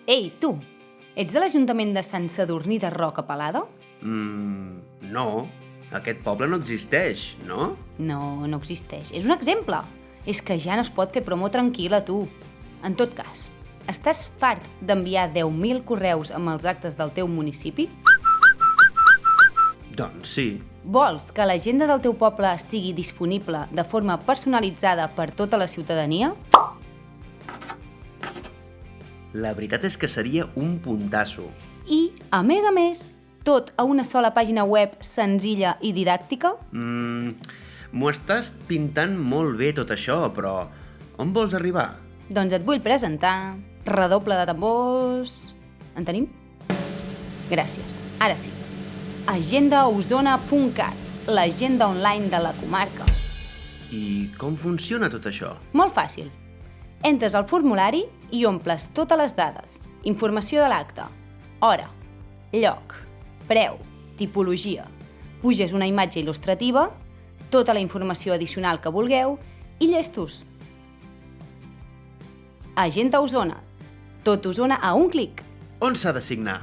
Ei, tu! Ets de l'Ajuntament de Sant Sadurní de Roca Pelada? No. Aquest poble no existeix, no? No, no existeix. És un exemple. És que ja no es pot fer promo tranquil·la, tu. En tot cas, estàs fart d'enviar 10.000 correus amb els actes del teu municipi? Doncs sí. Vols que l'agenda del teu poble estigui disponible de forma personalitzada per tota la ciutadania? La veritat és que seria un puntasso. I, a més, tot a una sola pàgina web senzilla i didàctica? M'ho estàs pintant molt bé tot això, però on vols arribar? Doncs et vull presentar. Redoble de tambors... En tenim? Gràcies. Ara sí. agendaosona.cat, l'agenda online de la comarca. I com funciona tot això? Molt fàcil. Entres al formulari i omples totes les dades. Informació de l'acte, hora, lloc, preu, tipologia. Puges una imatge il·lustrativa, tota la informació addicional que vulgueu i llestos. Agenda Osona. Tot Osona a un clic. On s'ha de signar?